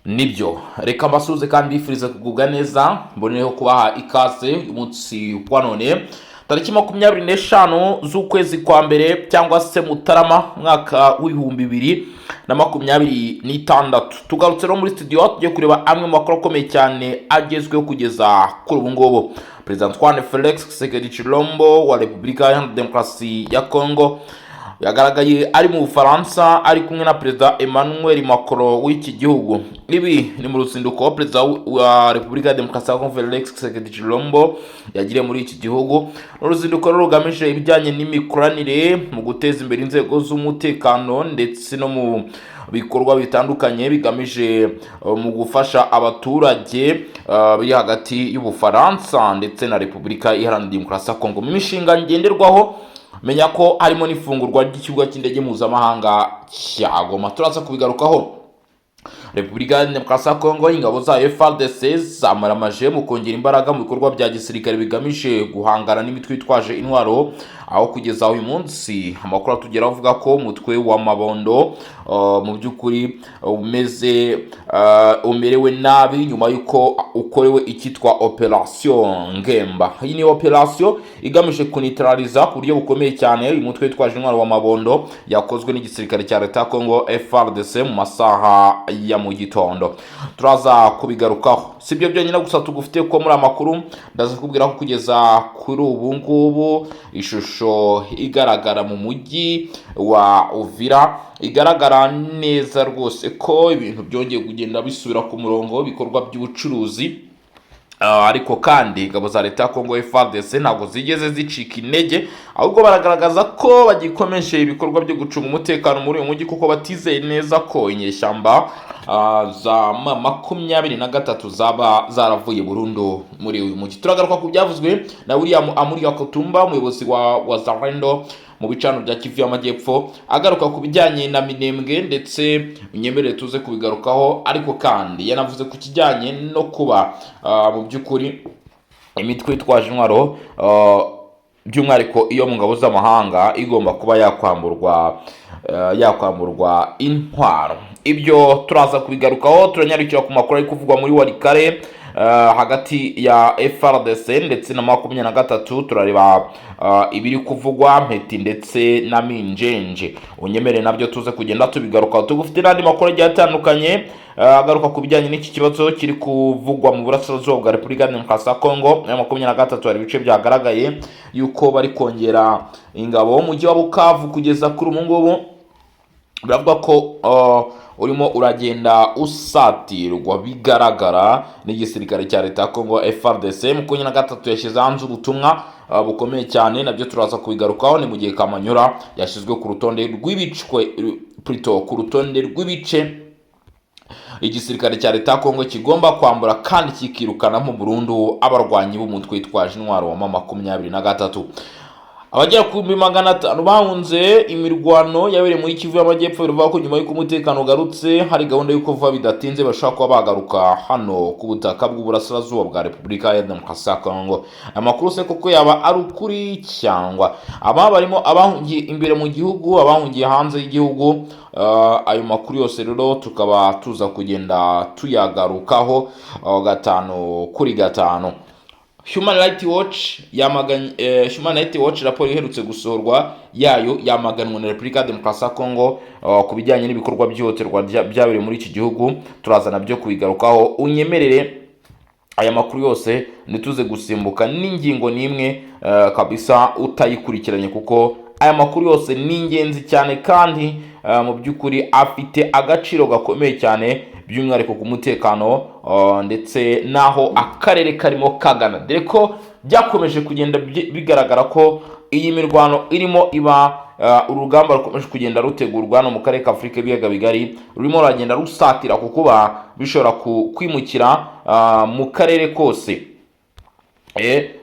Nibyo reka mbasuze kandi bifuriza kugubwa neza, mboneyeho kubaha ikaze umunsi wa none tariki 25 z'ukwezi kwa mbere cyangwa se Mutarama mwaka w'ibihumbi 2026. Tugarutse no muri studio tugiye kureba amwe mu makuru akomeye cyane agezweho kugeza kuri ubu ngubu. President Antoine Felix Tshisekedi Tshilombo wa Repubulika Iharanira Demokarasi ya Congo yagaragaye ari mu Bufaransa ari kumwe na Perezida Emmanuel Macron w'iki gihugu. Ibi ni mu ruzinduko Perezida wa Repubulika ya Demokarasi ya Congo Felix Tshisekedi Tshilombo yagiriye muri iki gihugu. Uruzinduko rugamije ibijyanye n'imikoranire mu guteza imbere inzego z'umutekano ndetse no mu bikorwa bitandukanye bigamije mu gufasha abaturage biri hagati y'Ubufaransa ndetse na Repubulika Iharanira Demokarasi ya Congo. Mu mishinga ngenderwaho menya ko harimo n'ifungurwa ry'ikibuga cy'indege mpuzamahanga cya Goma. Turaza kubigarukaho. Repubulika ya Demokarasi ya Congo ingabo zayo FARDC zamaramaje mu kongera imbaraga mu bikorwa bya gisirikare bigamije guhangana n'imitwe itwaje intwaro, aho kugeza uyu munsi amakuru atugera avuga ko umutwe wa Mabondo mu by'ukuri umerewe nabi nyuma yuko ukorewe ikitwa Operation Ngemba. Iyi ni operation igamije kunitraliza ku buryo bukomeye cyane uyu mutwe itwaje intwaro wa Mabondo yakozwe n'igisirikare cya leta ya Congo FARDC mu masaha ya mu gitondo. Turaza kubigarukaho. Sibyo byonyine gusa tugufite ko muri amakuru ndaza kubwira ko kugeza kuri ubu ngubu ishusho igaragara mu mujyi wa Uvira igaragara neza rwose ko ibintu byongeye kugenda bisubira ku murongo bikorwa by'ubucuruzi. Ariko kandi ingabo za leta ya Congo FARDC ntabwo zigeze zicika intege, ahubwo baragaragaza ko bagikomeje ibikorwa byo gucunga umutekano muri uyu mujyi kuko batizeye neza ko inyeshyamba za 23 zaba zaravuye burundu muri uyu mujyi. Turagaruka ku byavuzwe na William Amuri Yakutumba, umuyobozi wa Zarendo mu bicano bya Kivu y'Amajyepfo, agaruka ku bijyanye na Minembwe ndetse unyemerere tuze kubigarukaho. Ariko kandi yanavuze ku kijyanye no kuba mu by'ukuri imitwe itwaje intwaro by'umwihariko iyo mu ngabo z'amahanga igomba kuba yakwamburwa intwaro. Ibyo turaza kubigarukaho. Turanyarukira ku makuru ari kuvugwa muri Warikare hagati ya FARDC ndetse na 23. Turareba ibiri kuvugwa Mpeti ndetse na Minjenje. Unyemere nabyo tuze kugenda tubigarukaho. Tugufite n'andi makuru agiye atandukanye agaruka ku bijyanye n'iki kibazo kiri kuvugwa mu burasirazuba bwa Repubulika ya Demokarasi ya Congo. 23 hari ibice byagaragaye yuko bari kongera ingabo mu mujyi wa Bukavu kugeza kuri ubu ngubu. Biravuga ko urimo uragenda usatirwa bigaragara n'igisirikare cya leta ya Congo FARDC. 23 yashyize hanze ubutumwa bukomeye cyane, nabyo turaza kubigarukaho. Ni mu gihe Kamanyura yashyizwe ku rutonde rw'ibice igisirikare cya leta ya Congo kigomba kwambura kandi kikirukanamo burundu abarwanyi b'umutwe witwaje intwaro wa 23. Abagera ku 500 bahunze imirwano yabereye muri Kivu y'Amajyepfo. Bivuga ko nyuma y'uko umutekano ugarutse hari gahunda y'uko vuba bidatinze bashaka kuba bagaruka hano ku butaka bw'uburasirazuba bwa Repubulika ya Demokarasi ya Congo. Amakuru se koko yaba ari ukuri cyangwa barimo abahungiye imbere mu gihugu, abahungiye hanze y'igihugu? Ayo makuru yose rero tukaba tuza kugenda tuyagarukaho gatanu kuri gatanu. Human Rights Watch raporo iherutse gusohorwa yayo yamaganwe na Repubulika ya Demokarasi ya Congo ku bijyanye n'ibikorwa by'ihohoterwa byabereye muri iki gihugu. Turaza nabyo kubigarukaho. Unyemerere aya makuru yose ntituze gusimbuka n'ingingo n'imwe kabisa utayikurikiranye, kuko aya makuru yose ni ingenzi cyane kandi mu by'ukuri afite agaciro gakomeye cyane, by'umwihariko ku mutekano ndetse naho akarere karimo kagana. Dore ko byakomeje kugenda bigaragara ko iyi mirwano irimo iba urugamba rukomeje kugenda rutegurwa no mu karere ka Afurika y'ibiyaga bigari, rurimo ruragenda rusatira ku kuba bishobora kwimukira mu karere kose.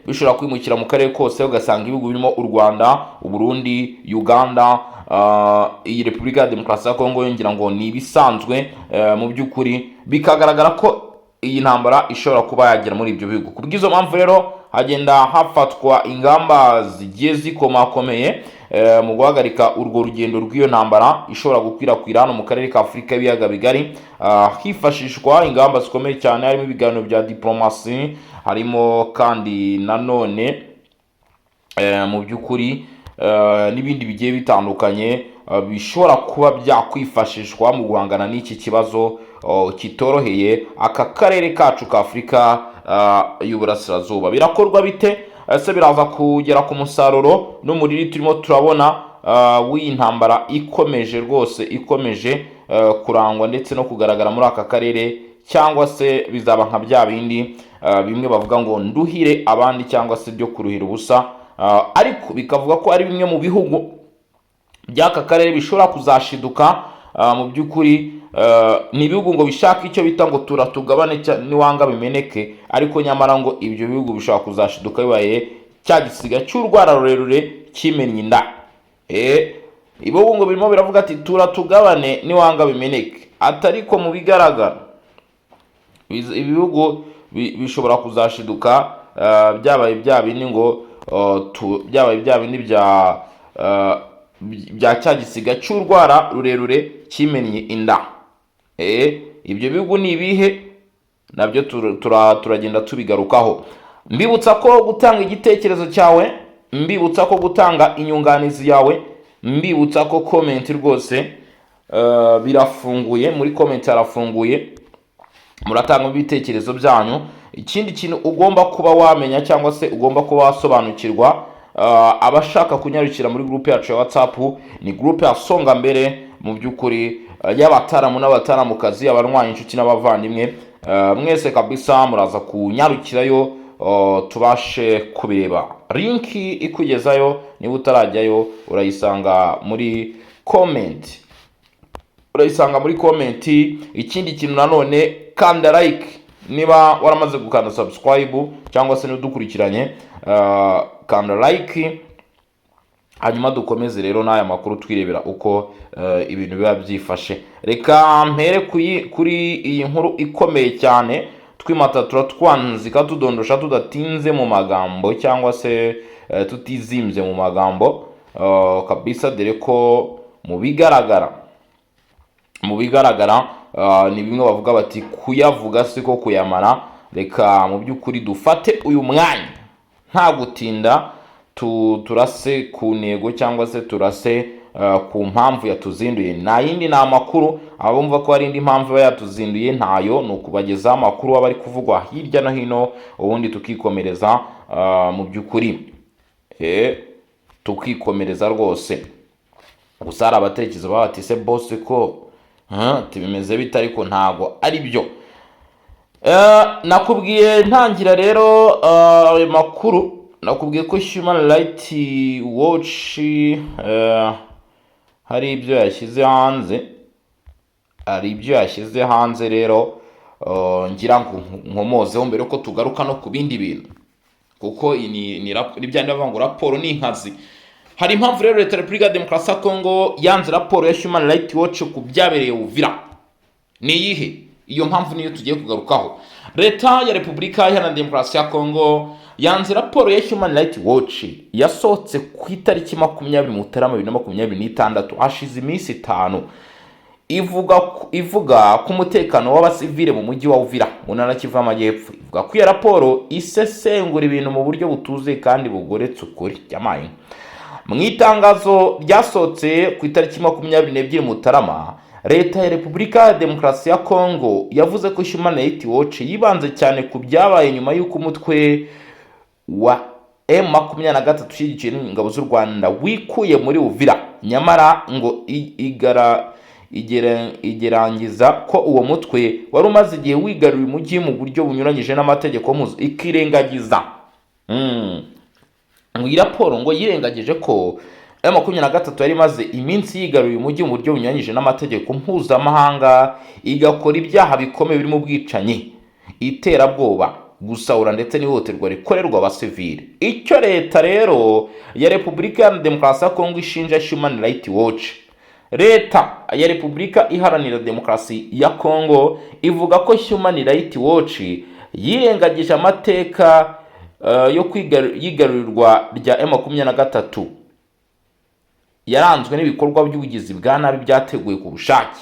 Bishobora kwimukira mu karere kose, ugasanga ibihugu birimo u Rwanda, u Burundi, Uganda, iyi Repubulika ya Demokarasi ya Congo yongera ngo ni ibisanzwe. Mu by'ukuri bikagaragara ko iyi ntambara ishobora kuba yagera muri ibyo bihugu. Kubw'izo mpamvu rero hagenda hafatwa ingamba zigiye zikomakomeye mu guhagarika urwo rugendo rw'iyo ntambara ishobora gukwirakwira hano mu karere ka Afurika y'ibiyaga bigari, hifashishwa ingamba zikomeye cyane, harimo ibiganiro bya diplomasi, harimo kandi nanone mu by'ukuri n'ibindi bigiye bitandukanye bishobora kuba byakwifashishwa mu guhangana n'iki kibazo kitoroheye aka karere kacu ka Afurika y'uburasirazuba. Birakorwa bite? Ese biraza kugera ku musaruro n'umuriri turimo turabona w'iyi ntambara ikomeje rwose, ikomeje kurangwa ndetse no kugaragara muri aka karere, cyangwa se bizaba nka bya bindi bimwe bavuga ngo nduhire abandi, cyangwa se byo kuruhira ubusa, ariko bikavuga ko ari bimwe mu bihugu by'aka karere bishobora kuzashiduka mu by'ukuri. Ni ibihugu ngo bishaka icyo bita ngo turatugabane niwanga bimeneke, ariko nyamara ngo ibyo bihugu bishobora kuzashiduka bibaye cya gisiga cy'urwara rurerure kimennye inda. Ibihugu ngo birimo biravuga ati turatugabane niwanga bimeneke, atariko mu bigaragara ibihugu bishobora kuzashiduka byabaye bya bindi ngo byabaye bya bindi bya cya gisiga cy'urwara rurerure kimennye inda. Ibyo bihugu ni ibihe? Nabyo turagenda tubigarukaho. Mbibutsa ko gutanga igitekerezo cyawe, mbibutsa ko gutanga inyunganizi yawe, mbibutsa ko comment rwose birafunguye, muri comment harafunguye, muratanga ibitekerezo byanyu. Ikindi kintu ugomba kuba wamenya cyangwa se ugomba kuba wasobanukirwa, abashaka kunyarukira muri groupe yacu ya WhatsApp, ni groupe ya Songa Mbere mu by'ukuri y'abataramu n'abataramukazi, abanwanyi, inshuti n'abavandimwe, mwese kabisa muraza kunyarukirayo tubashe kubireba. Linki ikugezayo niba utarajyayo urayisanga muri comment, Ikindi kintu nanone, kanda like niba waramaze gukanda subscribe, cyangwa se n'udukurikiranye, kanda like, hanyuma dukomeze rero n'aya makuru twirebera uko ibintu biba byifashe. Reka mpere kuri iyi nkuru ikomeye cyane, twimatatura twanzika tudondosha tudatinze mu magambo, cyangwa se tutizimbye mu magambo kabisa, dore ko mu bigaragara ni bimwe bavuga bati kuyavuga siko kuyamara. Reka mu by'ukuri dufate uyu mwanya nta gutinda, turase ku ntego, cyangwa se turase ku mpamvu yatuzinduye. Nta yindi, ni amakuru. Abumva ko hari indi mpamvu yatuzinduye ntayo, ni ukubagezaho amakuru aba ari kuvugwa hirya no hino, ubundi tukikomereza mu by'ukuri, tukikomereza rwose. Gusa hari abatekereza bati se boss ko bimeze bite? Ariko ntago ari byo. Nakubwiye ntangira rero ayo makuru, nakubwiye ko Human Rights Watch hari ibyo yashyize hanze, rero ngira ngo nkomozeho mbere ko tugaruka no ku bindi bintu, kuko ni byandi bavuga ngo raporo ni inkazi. Hari impamvu rero Leta ya Repubulika ya Demokarasi ya Kongo yanze raporo ya Human Rights Watch ku byabereye Uvira. Ni iyihe? Iyo mpamvu niyo tugiye kugarukaho. Leta ya Repubulika Iharanira Demokarasi ya Kongo yanze raporo ya Human Rights Watch yasohotse ku itariki 20 Mutarama 2026, hashize iminsi 5, ivuga ku mutekano w'abasivile mu mujyi wa Uvira mu ntara Kivu y'Amajyepfo. Ivuga ko iyo raporo isesengura ibintu mu buryo butuzuye kandi bugoretse ukuri. Cyamaye mu itangazo ryasohotse ku itariki 22 Mutarama, Leta ya Repubulika ya Demokarasi ya Kongo yavuze ko Human Rights Watch yibanze cyane ku byabaye nyuma y'uko umutwe wa M23 ushyigikiye n'ingabo z'u Rwanda wikuye muri Uvira. Nyamara ngo igerangiza ko uwo mutwe wari umaze igihe wigaruriye umujyi mu buryo bunyuranyije n'amategeko mpuzamahanga, ikirengagiza iyi raporo ngo yirengagije ko M23 yari maze iminsi yigaruriye umujyi mu buryo bunyuranyije n'amategeko mpuzamahanga, igakora ibyaha bikomeye birimo ubwicanyi, iterabwoba, gusahura ndetse n'ihohoterwa rikorerwa abasivile. Icyo leta rero ya Repubulika ya Demokarasi ya Kongo ishinja Human Rights Watch, Leta ya Repubulika Iharanira Demokarasi ya Kongo ivuga ko Human Rights Watch yirengagije amateka yo yigarurirwa rya M23 yaranzwe n'ibikorwa by'ubugizi bwa nabi byateguwe ku bushake.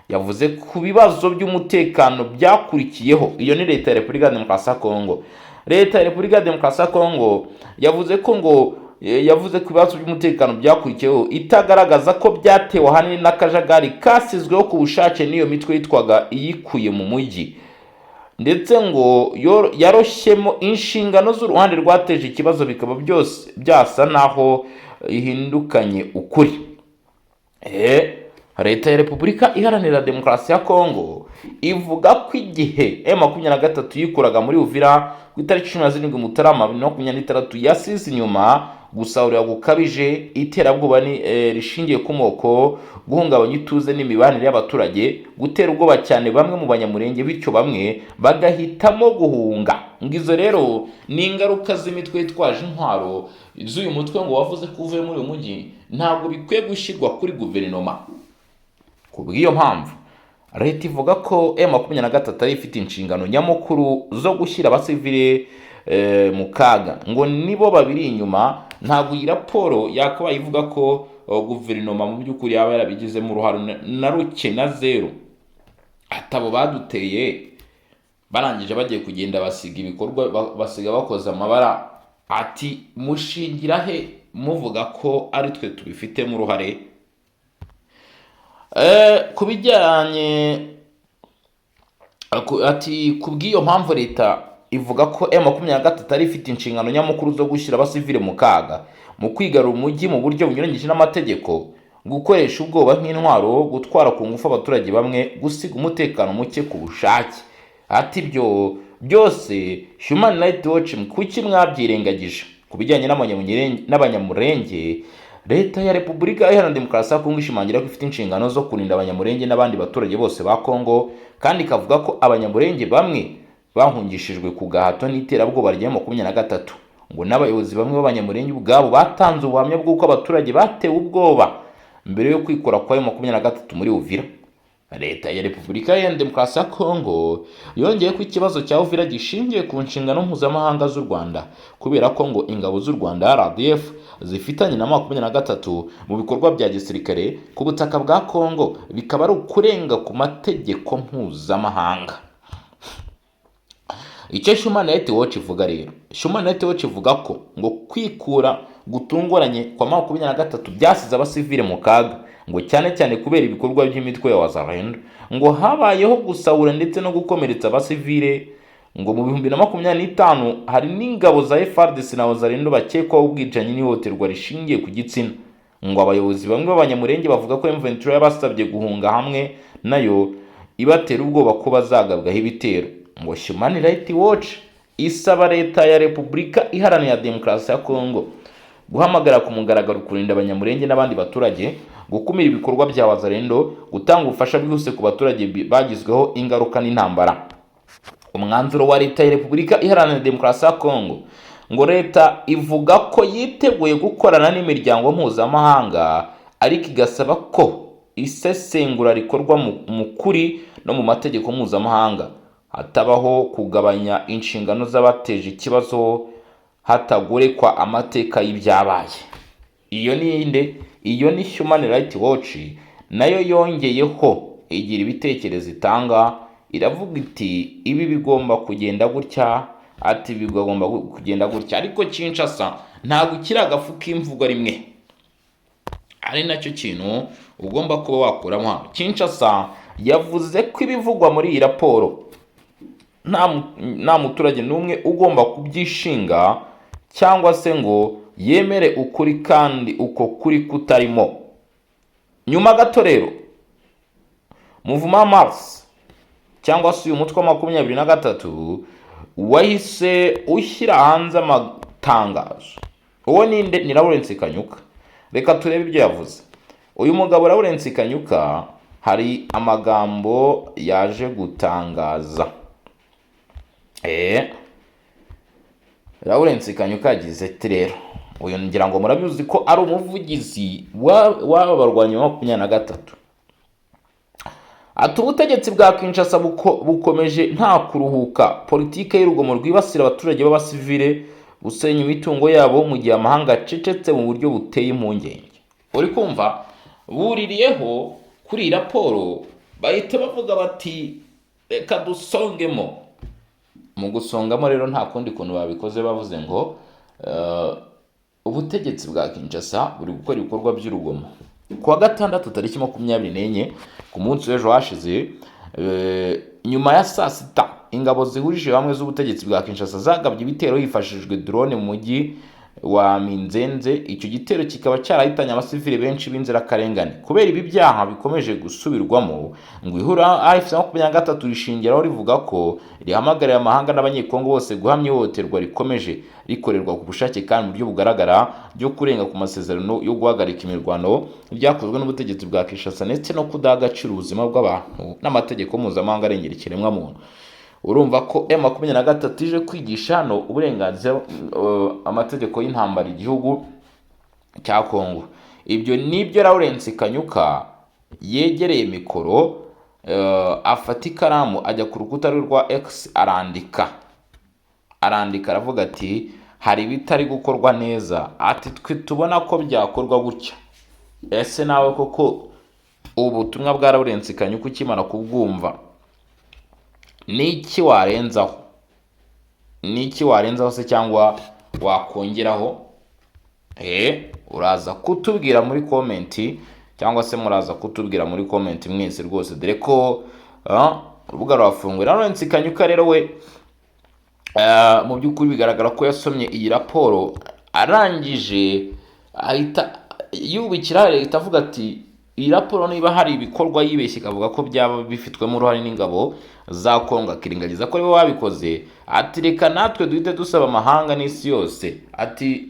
Yavuze ku bibazo by'umutekano byakurikiyeho. Iyo ni leta ya Repubulika ya Demokarasi ya Kongo. Leta ya Repubulika ya Demokarasi ya Kongo yavuze ku bibazo by'umutekano byakurikiyeho itagaragaza ko byatewe ahanini n'akajagari kasizweho ku bushake n'iyo mitwe yitwaga iyikuye mu mujyi, ndetse ngo yaroshyemo inshingano z'uruhande rwateje ikibazo bikaba byose byasa naho ihindukanye ukuri. Leta ya Repubulika Iharanira Demokarasi ya Kongo ivuga ko igihe M23 yikuraga muri Uvira ku itariki 17 Mutarama 2023 yasize inyuma gusahurira gukabije, iterabwoba rishingiye ku moko, guhungabanya ituze n'imibanire y'abaturage, gutera ubwoba cyane bamwe mu banyamurenge, bityo bamwe bagahitamo guhunga. Ngizo rero ni ingaruka z'imitwe yitwaje intwaro z'uyu mutwe ngo wavuze ko uvuye muri uyu mujyi ntabwo bikwiye gushyirwa kuri guverinoma. Kubw'iyo mpamvu leta ivuga ko M23 ari ifite inshingano nyamukuru zo gushyira abasivile mu kaga, ngo nibo babiri inyuma. Ntabwo iyi raporo yakabaye ivuga ko guverinoma mu by'ukuri yaba yarabigizemo uruhare na ruke na zero. Atabo baduteye barangije bagiye kugenda basiga ibikorwa, basiga bakoze amabara, ati mushingira he muvuga ko ari twe tubifitemo uruhare? Kubijyanye ati kubw'iyo mpamvu leta ivuga ko M23 ari ifite inshingano nyamukuru zo gushyira abasivile mu kaga, mu kwigarura umujyi mu buryo bunyuranyije n'amategeko, gukoresha ubwoba nk'intwaro, gutwara ku ngufu abaturage bamwe, gusiga umutekano muke ku bushake. Ati ibyo byose Human Rights Watch kuki mwabyirengagije? Ku bijyanye n'abanyamurenge, leta ya Repubulika Iharanira Demokarasi ya Kongo ishimangira ko ifite inshingano zo kurinda abanyamurenge n'abandi baturage bose ba Kongo, kandi ikavuga ko abanyamurenge bamwe bahungishijwe ku gahato n'iterabwoba rya M23, ngo n'abayobozi bamwe b'abanyamurenge ubwabo batanze ubuhamya bw'uko abaturage batewe ubwoba mbere yo kwikora kwa M23 muri Uvira. Leta ya Repubulika ya Demokarasi ya Kongo yongeye ko ikibazo cya Uvira gishingiye ku nshingano mpuzamahanga z'u Rwanda, kubera ko ngo ingabo z'u Rwanda RDF zifitanye na M23 mu bikorwa bya gisirikare ku butaka bwa Kongo, bikaba ari ukurenga ku mategeko mpuzamahanga. Icyo Human Rights Watch ivuga rero, Human Rights Watch ivuga ko ngo kwikura gutunguranye kwa M23 byasize abasivile mu kaga, ngo cyane cyane kubera ibikorwa by'imitwe ya Wazalendo, ngo habayeho gusahura ndetse no gukomeretsa abasivile. Ngo mu 2025 hari n'ingabo za FARDC na Wazalendo bakekwaho ubwicanyi n'ihohoterwa rishingiye ku gitsina. Ngo abayobozi bamwe b'abanyamurenge bavuga ko M23 yabasabye guhunga hamwe nayo ibatera ubwoba ko bazagabwaho ibitero. Ngo Human Rights Watch isaba leta ya Repubulika Iharanira Demokarasi ya Kongo guhamagara ku mugaragaro kurinda abanyamurenge n'abandi baturage, gukumira ibikorwa bya Wazalendo, gutanga ubufasha bwihuse ku baturage bagizweho ingaruka n'intambara. Umwanzuro wa leta ya Repubulika Iharanira Demokarasi ya Kongo, ngo leta ivuga ko yiteguye gukorana n'imiryango mpuzamahanga, ariko igasaba ko isesengura rikorwa mu kuri no mu mategeko mpuzamahanga, hatabaho kugabanya inshingano z'abateje ikibazo hatagorekwa amateka y'ibyabaye. Iyo ni Human Rights Watch nayo yongeyeho igira ibitekerezo itanga, iravuga iti ibi bigomba kugenda gutya, ati bigomba kugenda gutya. Ariko Kinshasa ntabwo kiragafu k'imvugo rimwe, ari nacyo kintu ugomba kuba wakuramo hano. Kinshasa yavuze ko ibivugwa muri iyi raporo nta muturage n'umwe ugomba kubyishinga cyangwa se ngo yemere ukuri kandi uko kuri kutarimo. Nyuma gato rero Mouvement Mars cyangwa se uyu mutwe wa 23 wahise ushyira hanze amatangazo. Uwo ni Lawrence Kanyuka. Reka turebe ibyo yavuze. Uyu mugabo Lawrence Kanyuka hari amagambo yaje gutangaza. Lawrence Kanyuka yagize ati rero, uyu ngira ngo murabizi ko ari umuvugizi w'aba barwanyi ba 23. ati ubutegetsi bwa Kinshasa bukomeje nta kuruhuka politike y'urugomo rwibasira abaturage b'abasivile gusenya imitungo yabo mu gihe amahanga acecetse mu buryo buteye impungenge. Uri kumva buririyeho kuri iyi raporo bahita bavuga bati reka dusongemo. Mu gusongamo rero nta kundi kuntu babikoze, bavuze ngo ubutegetsi bwa Kinshasa buri gukora ibikorwa by'urugomo. Kuwa gatandatu tariki 24 ku munsi w'ejo hashize, nyuma ya saa sita ingabo zihurije hamwe z'ubutegetsi bwa Kinshasa zagabye ibitero hifashishijwe drone mu mujyi wa Minzenze. Icyo gitero kikaba cyarahitanye abasivile benshi b'inzirakarengane. Kubera ibi byaha bikomeje gusubirwamo, ngo ihura AFC-23 rishingiraho rivuga ko rihamagarira amahanga n'abanyekongo bose guhamya ihohoterwa rikomeje rikorerwa ku bushake kandi mu buryo bugaragara byo kurenga ku masezerano yo guhagarika imirwano byakozwe n'ubutegetsi bwa Kinshasa ndetse no kudaha agaciro ubuzima bw'abantu n'amategeko mpuzamahanga arengera ikiremwamuntu. Urumva ko M23 ije kwigisha hano uburenganzira amategeko y'intambara igihugu cya Kongo. Ibyo nibyo Lawrence Kanyuka yegereye mikoro, afata ikaramu ajya ku rukuta rwa X arandika aravuga ati hari ibitari gukorwa neza, ati twe tubona ko byakorwa gutya. Ese nawe koko ubutumwa bwa Lawrence Kanyuka ukimara kubwumva niki warenzaho? Niki warenzaho se cyangwa wakongeraho? Uraza kutubwira muri komenti, cyangwa se muraza kutubwira muri komenti mwese rwose, dore ko urubuga rwafunguye. Lawrence Kanyuka rero we mu by'ukuri bigaragara ko yasomye iyi raporo arangije ahita yubikira leta avuga ati iyi raporo niba hari ibikorwa yibeshye ikavuga ko byaba bifitwemo uruhare n'ingabo za Kongo akiringagiza ko aribo babikoze. Ati reka natwe duhite dusaba amahanga n'isi yose ati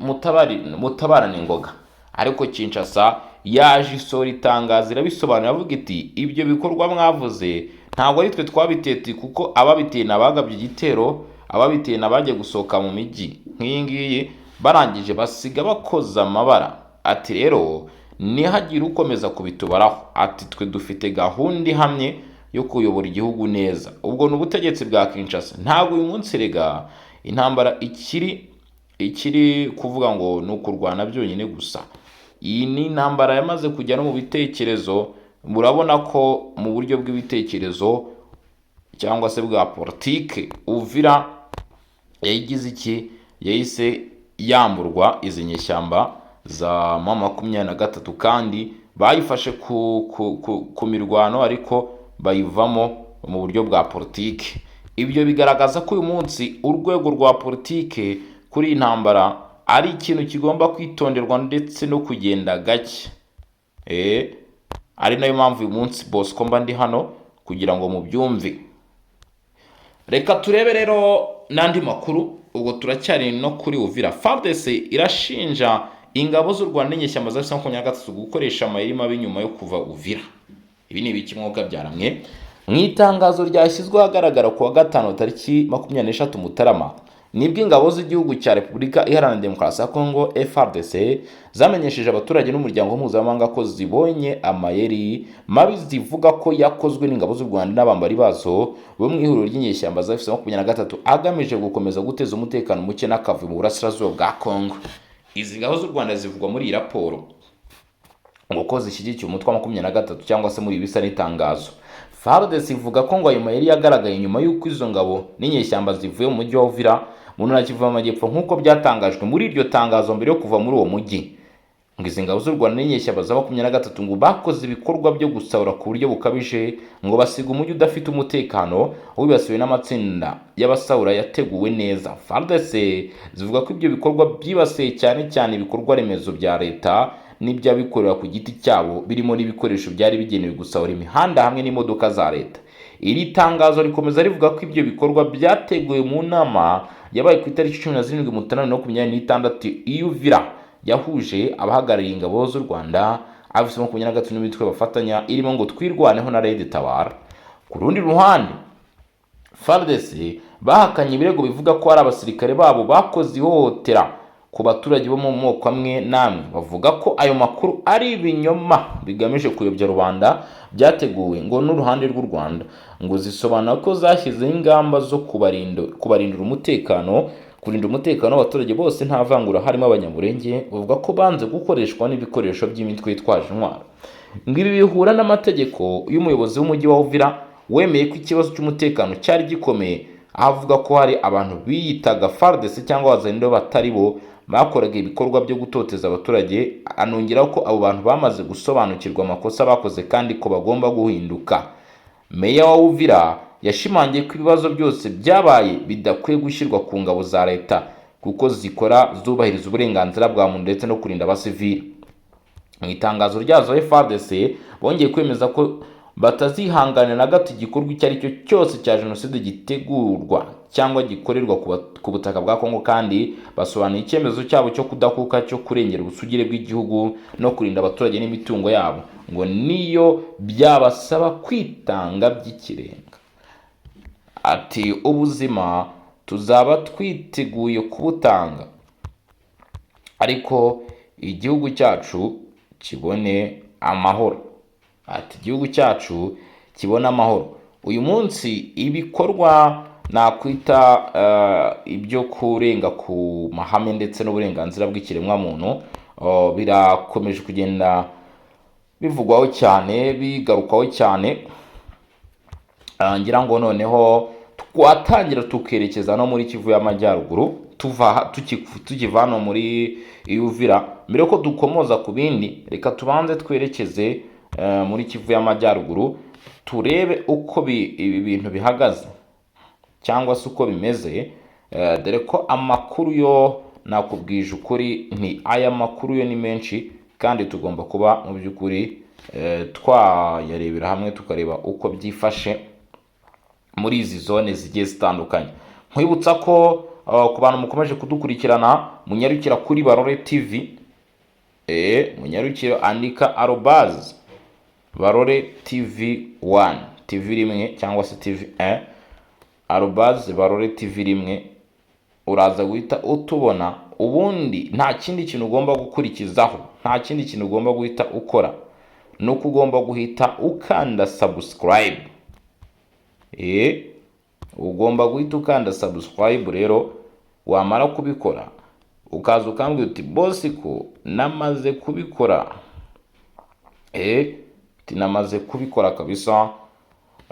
mutabarane ingoga. Ariko Kinshasa yaje isora itangazo irabisobanura avuga iti ibyo bikorwa mwavuze ntabwo ari twe twabiteye, kuko ababiteye nabagabye igitero, ababiteye nabagiye gusohoka mu mijyi nk'iyi ngiyi barangije basiga bakoza amabara. Ati rero nihagira ukomeza kubitubaraho, ati twe dufite gahunda ihamye yo kuyobora igihugu neza. Ubwo n'ubutegetsi bwa Kinshasa ntabwo uyu munsi rega intambara ikiri kuvuga ngo ni ukurwana byonyine gusa. Iyi ni intambara yamaze kujya no mu bitekerezo. Murabona ko mu buryo bw'ibitekerezo cyangwa se bwa politike Uvira yagize iki, yahise yamburwa izi nyeshyamba za M23 kandi bayifashe ku mirwano ariko bayivamo mu buryo bwa politike. Ibyo bigaragaza ko uyu munsi urwego rwa politike kuri intambara ari ikintu kigomba kwitonderwa ndetse no kugenda gake. Ari nayo mpamvu uyu munsi Bosco mba ndi hano kugira ngo mubyumve. Reka turebe rero n'andi makuru. Ubwo turacyari no kuri Uvira. FARDC irashinja ingabo z'u Rwanda n'inyeshyamba za M23 gukoresha amayeri mabi nyuma yo kuva Uvira. Ibi ni ibiki mwuka byaramwe? Mu itangazo ryashyizwe ahagaragara kuwa gatanu tariki 23 Mutarama nibwo ingabo z'igihugu cya Repubulika Iharanira Demokarasi ya Kongo FARDC zamenyesheje abaturage n'umuryango mpuzamahanga ko zibonye amayeri mabi zivuga ko yakozwe n'ingabo z'u Rwanda n'abambari bazo bo mu ihuriro ry'inyeshyamba za M23 agamije gukomeza guteza umutekano muke n'akavuyo mu burasirazuba bwa Kongo. Izi ngabo z'u Rwanda zivugwa muri iyi raporo ngo ko zishyigikiye umutwe wa 23 cyangwa se muri bisa n'itangazo. FARDC ivuga ko ngo ayo mayeri yagaragaye nyuma y'uko izo ngabo n'inyeshyamba zivuye mu mujyi wa Uvira mu ntara y'Kivu y'Amajyepfo nk'uko byatangajwe muri iryo tangazo mbere yo kuva muri uwo mujyi. Ngo izi ngabo z'u Rwanda n'inyeshyamba za 23 ngo bakoze ibikorwa byo gusahura ku buryo bukabije, ngo basiga umujyi udafite umutekano wibasiwe n'amatsinda y'abasahura yateguwe neza. FARDC zivuga ko ibyo bikorwa byibasiye cyane cyane ibikorwa remezo bya leta n'ibyabikorera ku giti cyabo birimo n'ibikoresho byari bigenewe gusahura imihanda hamwe n'imodoka za leta. Iri tangazo rikomeza rivuga ko ibyo bikorwa byateguwe mu nama yabaye ku itariki 17 Mutarama 2026 Uvira yahuje abahagarariye ingabo z'u Rwanda AFC-23 n'imitwe bafatanya irimo ngo twirwaneho na Red Tabara. Ku rundi ruhande FARDC bahakanye ibirego bivuga ko ari abasirikare babo bakoze ihohotera ku baturage bo mu moko amwe n'amwe bavuga ko ayo makuru ari ibinyoma bigamije kuyobya rubanda, byateguwe ngo n'uruhande rw'u Rwanda, ngo zisobanura ko zashyizeho ingamba zo kubarindira umutekano, kurinda umutekano w'abaturage bose nta vangura harimo abanyamurenge. Bavuga ko banze gukoreshwa n'ibikoresho by'imitwe yitwaje intwaro. Ngo ibi bihura n'amategeko y'umuyobozi w'umujyi wa Uvira wemeye ko ikibazo cy'umutekano cyari gikomeye, avuga ko hari abantu biyitaga FARDC cyangwa abazalendo batari bo bakoraga ibikorwa byo gutoteza abaturage. Anongeraho ko abo bantu bamaze gusobanukirwa amakosa bakoze kandi ko bagomba guhinduka. Meya wa Uvira yashimangiye ko ibibazo byose byabaye bidakwiye gushyirwa ku ngabo za leta kuko zikora zubahiriza uburenganzira bwa muntu ndetse no kurinda abasivili. Mu itangazo ryazo FARDC bongeye kwemeza ko batazihanganira na gato igikorwa icyo ari cyo cyose cya jenoside gitegurwa cyangwa gikorerwa ku butaka bwa Kongo, kandi basobanuye icyemezo cyabo cyo kudakuka cyo kurengera ubusugire bw'igihugu no kurinda abaturage n'imitungo yabo, ngo niyo byabasaba kwitanga by'ikirenga. Ati ubuzima tuzaba twiteguye kubutanga ariko igihugu cyacu kibone amahoro. Ati igihugu cyacu kibona amahoro. Uyu munsi ibikorwa nakwita ibyo kurenga ku mahame ndetse n'uburenganzira bw'ikiremwa muntu birakomeje kugenda bivugwaho cyane, bigarukaho cyane. Ngira ngo noneho twatangira tukerekeza no muri Kivu y'Amajyaruguru, tukiva hano muri Uvira. Mbere ko dukomoza ku bindi, reka tubanze twerekeze muri Kivu y'Amajyaruguru turebe uko ibi bintu bihagaze cyangwa se uko bimeze, dore ko amakuru yo nakubwije ukuri nti aya makuru yo ni menshi kandi tugomba kuba mu by'ukuri twayarebera hamwe tukareba uko byifashe muri izi zone zigiye zitandukanye. Nkwibutsa ko ku bantu mukomeje kudukurikirana, munyarukira kuri Barore TV, munyarukira andika @Barore TV 1 TV rimwe cyangwa se TV 1 @Barore TV rimwe, uraza guhita utubona. Ubundi nta kindi kintu ugomba gukurikizaho, nta kindi kintu ugomba guhita ukora, nuko ugomba guhita ukanda subscribe. Ugomba guhita ukanda subscribe. Rero wamara kubikora ukaza ukambwira uti boss ko namaze kubikora, tinamaze kubikora kabisa.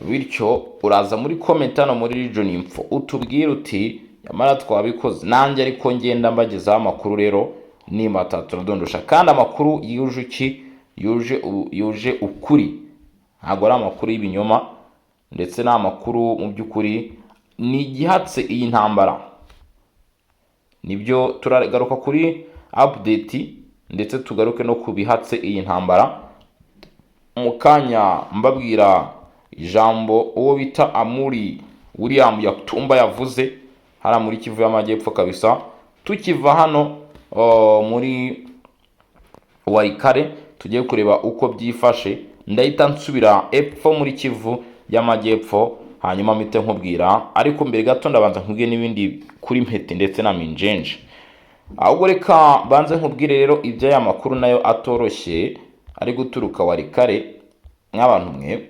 Bityo uraza muri comment hano muri Region Info utubwire uti yamara twabikoze, nanjye ariko ngenda mbagezaho amakuru. Rero nimba turadondosha kandi amakuru yuje ukuri, ntabwo ari amakuru y'ibinyoma ndetse n'amakuru mu by'ukuri ni igihatse iyi ntambara. Nibyo turagaruka kuri update ndetse tugaruke no kubihatse iyi ntambara. Mu kanya mbabwira ijambo uwo bita Amuri William Yakutumba yavuze hara muri Kivu y'Amajyepfo kabisa. Tukiva hano muri Walikare tugiye kureba uko byifashe, ndahita nsubira epfo muri Kivu y'Amajyepfo hanyuma mpite nkubwira. Ariko mbere gato ndabanza nkubwiye n'ibindi kuri Mpete ndetse na Minjenje. Ahubwo reka banze nkubwire rero ibyo aya makuru nayo atoroshye ari guturuka Walikare nk'abantu mwe.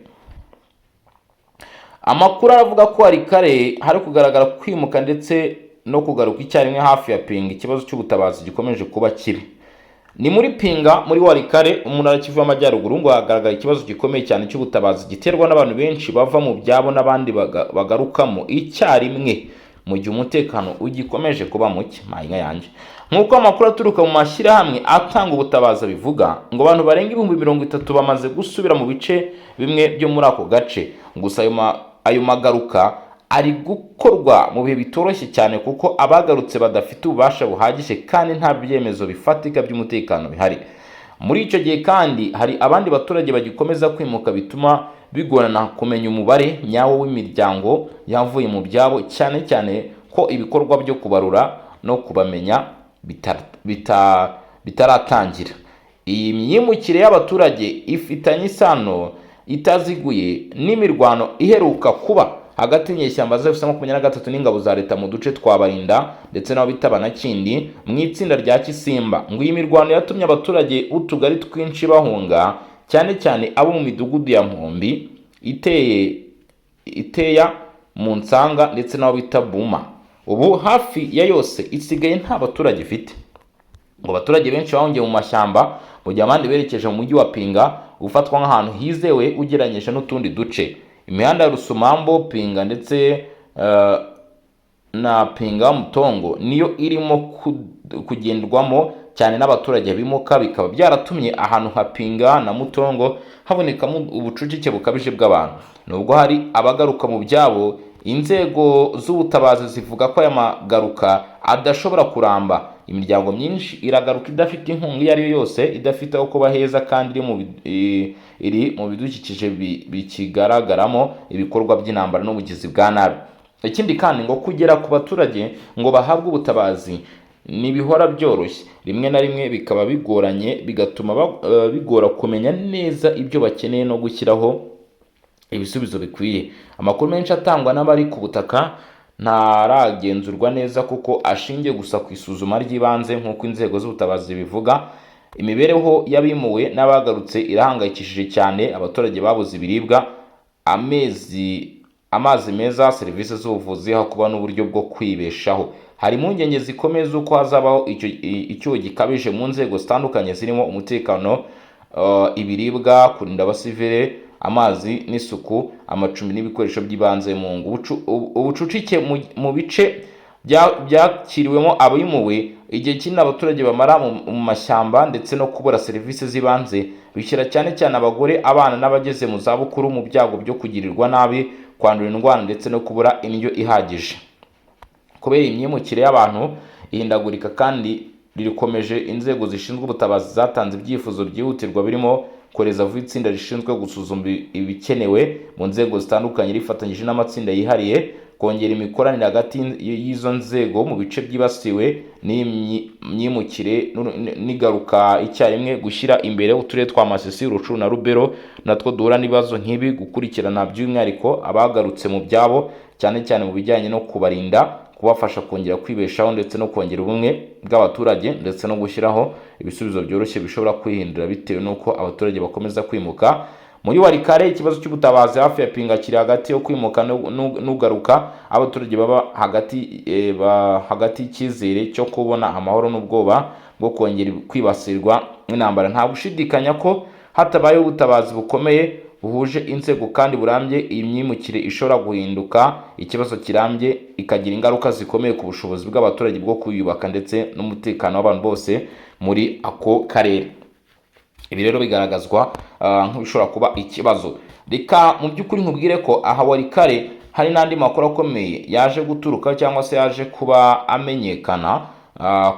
Amakuru aravuga ko Walikare hari kugaragara kwimuka ndetse no kugaruka icyarimwe hafi ya Pinga. Ikibazo cy'ubutabazi gikomeje kuba kibi. Ni muri Pinga muri Walikare umunara Kivu y'Amajyaruguru ngo hagaragara ikibazo gikomeye cyane cy'ubutabazi giterwa n'abantu benshi bava mu byabo n'abandi bagarukamo icyarimwe mu gihe umutekano ugikomeje kuba muke. Mayinga yanjye, nk'uko amakuru aturuka mu mashyirahamwe atanga ubutabazi bivuga, ngo abantu barenga 30,000 bamaze gusubira mu bice bimwe byo muri ako gace. Gusa ayo magaruka ari gukorwa mu bihe bitoroshye cyane kuko abagarutse badafite ububasha buhagije kandi nta byemezo bifatika by'umutekano bihari. Muri icyo gihe kandi hari abandi baturage bagikomeza kwimuka bituma bigorana kumenya umubare nyawo w'imiryango yavuye mu byabo, cyane cyane ko ibikorwa byo kubarura no kubamenya bitaratangira. Iyi myimukire y'abaturage ifitanye isano itaziguye n'imirwano iheruka kuba hagati y'inyeshyamba za FCM23 n'ingabo za leta mu duce twa Barinda ndetse n'aho bita Banakindi mu itsinda rya Kisimba. ngo iyi mirwano yatumye abaturage utugari twinshi bahunga, cyane cyane abo mu midugudu ya Nkombi, Iteya, mu Nsanga ndetse n'aho bita Buma. ubu hafi ya yose isigaye nta baturage ifite. ngo abaturage benshi bahungiye mu mashyamba, mu gihe abandi berekeje mu mujyi wa Pinga ufatwa nk'ahantu hizewe ugereranyije n'utundi duce. imihanda ya Rusumambo, Pinga ndetse na Pinga Mutongo niyo irimo kugendwamo cyane n'abaturage bimuka, bikaba byaratumye ahantu ha Pinga na Mutongo habonekamo ubucucike bukabije bw'abantu. nubwo hari abagaruka mu byabo, inzego z'ubutabazi zivuga ko aya magaruka adashobora kuramba. imiryango myinshi iragaruka idafite inkunga iyo ari yo yose, idafite aho kuba heza, kandi iri mu bidukikije bikigaragaramo ibikorwa by'intambara n'ubugizi bwa nabi. ikindi kandi ngo kugera ku baturage ngo bahabwe ubutabazi ntibihora byoroshye, rimwe na rimwe bikaba bigoranye, bigatuma bigora kumenya neza ibyo bakeneye no gushyiraho ibisubizo bikwiye. amakuru menshi atangwa n'abari ku butaka ntaragenzurwa neza kuko ashingiye gusa ku isuzuma ry'ibanze nk'uko inzego z'ubutabazi bivuga. imibereho y'abimuwe n'abagarutse irahangayikishije cyane. abaturage babuze ibiribwa, amazi meza, serivisi z'ubuvuzi, aho kuba n'uburyo bwo kwibeshaho. hari impungenge zikomeye z'uko hazabaho icyuho gikabije mu nzego zitandukanye zirimo umutekano, ibiribwa, kurinda abasivile, amazi n'isuku, amacumbi n'ibikoresho by'ibanze mu ngo. ubucucike mu bice byakiriwemo abimuwe, igihe kinini abaturage bamara mu mashyamba ndetse no kubura serivisi z'ibanze bishyira cyane cyane abagore, abana n'abageze mu zabukuru mu byago byo kugirirwa nabi, kwandura indwara ndetse no kubura indyo ihagije. kubera imyimukire y'abantu ihindagurika kandi rikomeje, inzego zishinzwe ubutabazi zatanze ibyifuzo byihutirwa birimo kohereza vuba itsinda rishinzwe gusuzuma ibikenewe mu nzego zitandukanye rifatanyije n'amatsinda yihariye, kongera imikoranire hagati y'izo nzego mu bice byibasiwe n'imyimukire n'igaruka icyarimwe, gushyira imbere uturere twa Masisi, Rucuru na Rubero natwo duhura n'ibibazo nk'ibi, gukurikirana by'umwihariko abagarutse mu byabo, cyane cyane mu bijyanye no kubarinda, kubafasha kongera kwibeshaho ndetse no kongera ubumwe bw'abaturage, ndetse no gushyiraho ibisubizo byoroshye bishobora kwihindura bitewe n'uko abaturage bakomeza kwimuka. muri Warikare ikibazo cy'ubutabazi hafi ya Pinga kiri hagati yo kwimuka n'ugaruka. abaturage baba hagati y'icyizere cyo kubona amahoro n'ubwoba bwo kongera kwibasirwa n'intambara. nta gushidikanya ko hatabayeho ubutabazi bukomeye buhuje inzego kandi burambye, iyi myimukire ishobora guhinduka ikibazo kirambye, ikagira ingaruka zikomeye ku bushobozi bw'abaturage bwo kwiyubaka ndetse n'umutekano w'abantu bose muri ako karere. ibi rero bigaragazwa nk'ibishobora kuba ikibazo. reka mu by'ukuri nkubwire ko aha Warikare hari n'andi makuru akomeye yaje guturuka cyangwa se yaje kuba amenyekana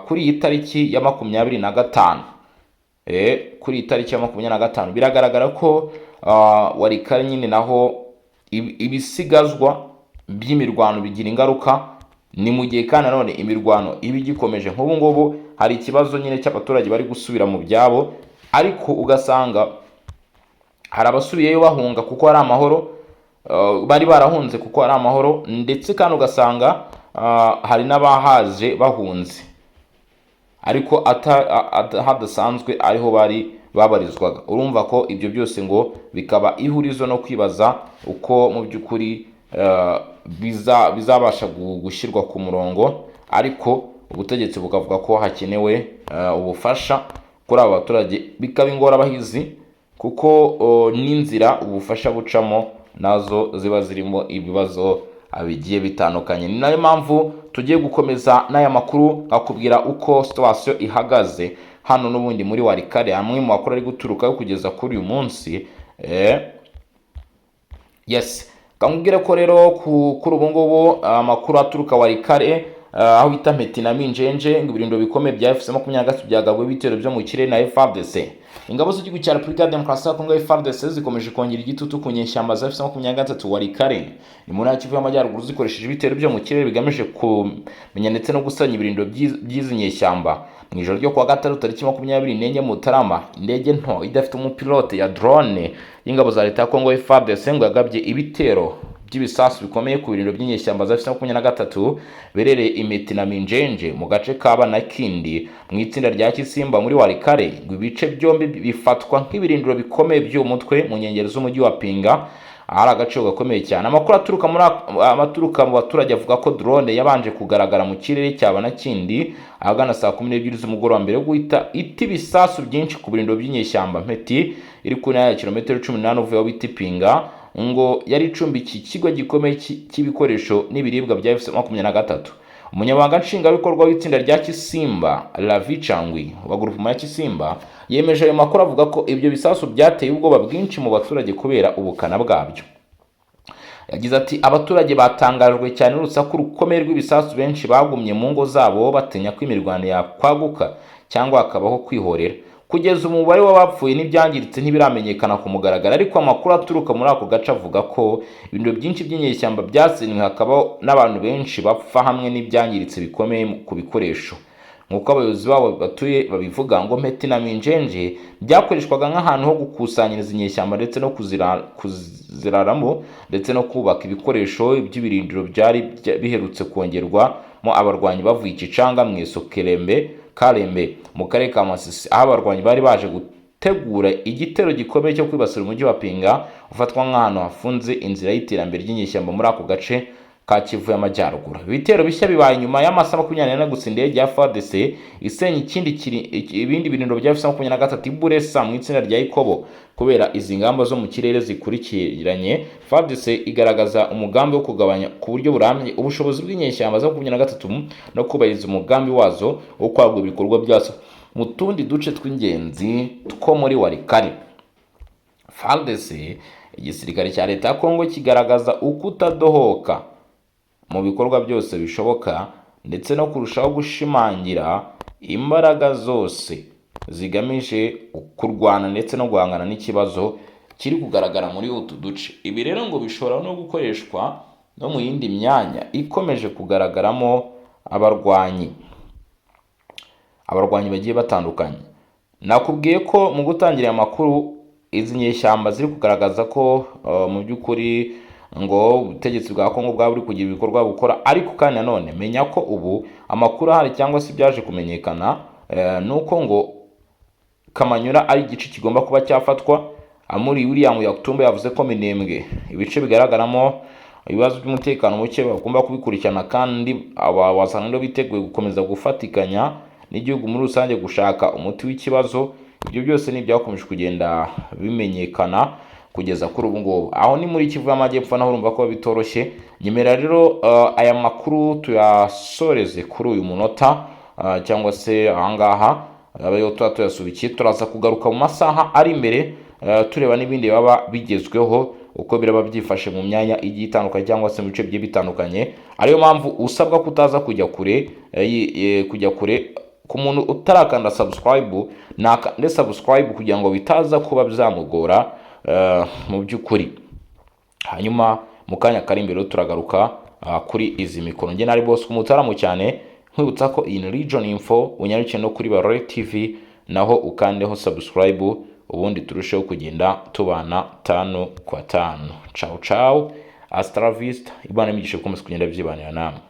kuri iyi tariki ya 25. kuri iyi tariki ya 25 biragaragara ko Warikare nyine naho ibisigazwa by'imirwano bigira ingaruka. ni mu gihe kandi nanone imirwano iba igikomeje. nk'ubu ngubu hari ikibazo nyine cy'abaturage bari gusubira mu byabo, ariko ugasanga hari abasubiyeyo bahunga kuko hari amahoro, bari barahunze kuko hari amahoro, ndetse kandi ugasanga hari n'abahaje bahunze ariko hadasanzwe ariho bari babarizwaga. urumva ko ibyo byose ngo bikaba ihurizo no kwibaza uko mu by'ukuri bizabasha gushyirwa ku murongo, ariko ubutegetsi bukavuga ko hakenewe ubufasha kuri aba baturage, bikaba ingorabahizi kuko n'inzira ubufasha bucamo nazo ziba zirimo ibibazo bigiye bitandukanye. ni nayo mpamvu tugiye gukomeza n'aya makuru akubwira uko situation ihagaze hano n'ubundi muri Warikare, amwe mu makuru ari guturuka kugeza kuri uyu munsi. yes, kamubwire ko rero kuri ubu ngubu amakuru aturuka Warikare, aho bita Mpeti na Minjenje, ngo ibirindo bikomeye bya FCM23 byagabwe ibitero byo mu kirere na FARDC. ingabo z'igihugu cya Repubulika ya Demokarasi ya Kongo FARDC zikomeje kongera igitutu ku nyeshyamba za FCM23 Warikare ni mu ntara y'Kivu y'Amajyaruguru, zikoresheje ibitero byo mu kirere bigamije kumenya ndetse no gusanya ibirindo by'izi nyeshyamba. mu ijoro ryo kuwa gatandatu tariki 24 Mutarama, indege nto idafite umupilote ya drone y'ingabo za leta ya Kongo FARDC ngo yagabye ibitero by'ibisasu bikomeye ku birindiro by'inyeshyamba za M23 berereye Imeti na Minjenje mu gace ka Banakindi mu itsinda rya Kisimba muri Walikale. Ngo ibice byombi bifatwa nk'ibirindiro bikomeye by'umutwe mu nkengero z'umujyi wa Pinga, ahari agaciro gakomeye cyane. Amakuru aturuka mu baturage avuga ko drone yabanje kugaragara mu kirere cya Banakindi ahagana saa 12 z'umugoroba mbere yo guhita ita ibisasu byinshi ku birindiro by'inyeshyamba. Mpeti iri ku ntera ya kilometero 18 uvuye aho bita Pinga, ngo yari icumbikiye ikigo gikomeye cy'ibikoresho n'ibiribwa bya M23. Umunyamabanga nshingwabikorwa w'itsinda rya Kisimba Lavi Changwi wa groupement ya Kisimba yemeje ayo makuru avuga ko ibyo bisasu byateye ubwoba bwinshi mu baturage kubera ubukana bwabyo. Yagize ati abaturage batangajwe cyane n'urusaku rukomeye rw'ibisasu, benshi bagumye mu ngo zabo batinya ko imirwano yakwaguka cyangwa hakabaho kwihorera. Kugeza umubare w'abapfuye n'ibyangiritse ntibiramenyekana ku mugaragaro, ariko amakuru aturuka muri ako gace avuga ko ibintu byinshi by'inyeshyamba byasenywe, hakaba n'abantu benshi bapfa hamwe n'ibyangiritse bikomeye ku bikoresho. Nk'uko abayobozi babo batuye babivuga, ngo Mpeti na Minjenje byakoreshwaga nk'ahantu ho gukusanyiriza inyeshyamba ndetse no kuziraramo ndetse no kubaka ibikoresho by'ibirindiro byari biherutse kongerwamo abarwanyi bavuye Ikicanga mu Karembe mu karere ka Masisi, aho abarwanyi bari baje gutegura igitero gikomeye cyo kwibasira umujyi wa Pinga ufatwa nk'ahantu hafunze inzira y'iterambere ry'inyeshyamba muri ako gace ka Kivu y'Amajyaruguru. Ibitero bishya bibaye nyuma y'amasaha 24 gusa indege ya FARDC isenya ibindi birindiro bya M23 Buresa mu itsinda rya Ikobo. Kubera izi ngamba zo mu kirere zikurikiranye, FARDC igaragaza umugambi wo kugabanya ku buryo burambye ubushobozi bw'inyeshyamba za M23 no kubahiriza umugambi wazo wo kwagura ibikorwa byazo mu tundi duce tw'ingenzi two muri Walikale. FARDC, igisirikare cya leta ya Kongo, kigaragaza ukutadohoka mu bikorwa byose bishoboka ndetse no kurushaho gushimangira imbaraga zose zigamije kurwana ndetse no guhangana n'ikibazo kiri kugaragara muri utu duce. Ibi rero ngo bishobora no gukoreshwa no mu yindi myanya ikomeje kugaragaramo abarwanyi bagiye batandukanye. Nakubwiye ko mu gutangira amakuru izi nyeshyamba ziri kugaragaza ko mu by'ukuri ngo ubutegetsi bwa Kongo bwa buri kugira ibikorwa bukora, ariko kandi nanone menya ko ubu amakuru ahari cyangwa se byaje kumenyekana nuko ngo Kamanyura ari igice kigomba kuba cyafatwa. Amuri William Yakutumba yavuze ko Minembwe ibice bigaragaramo ibibazo by'umutekano muke bagomba kubikurikirana, kandi abawazana biteguye gukomeza gufatikanya n'igihugu muri rusange gushaka umuti w'ikibazo. Ibyo byose ni byakomeje kugenda bimenyekana kugeza kuri ubu ngubu. Aho ni muri Kivu y'Amajyepfo, naho urumva ko bitoroshye. Nyemera rero aya makuru tuyasoreze kuri uyu munota cyangwa se ahangaha abayo tuyasubikiye. Turaza kugaruka mu masaha ari imbere tureba n'ibindi baba bigezweho uko biraba byifashe mu myanya igiye itandukanye cyangwa se mu bice bigiye bitandukanye. Ariyo mpamvu usabwa kutaza kujya kure ku muntu utarakanda subscribe, nakande subscribe kugira ngo bitaza kuba byamugora mu by'ukuri. Hanyuma mu kanya kari imbere turagaruka kuri izi mikoro. Nge nari boss kumutaramu cyane, nkwibutsa ko in region info unyarukiye no kuri Barore TV, naho ukandeho subscribe, ubundi turusheho kugenda tubana 5 kwa 5. Ciao ciao, hasta la vista. Ibana imigisha komeza kugenda byibanira namwe.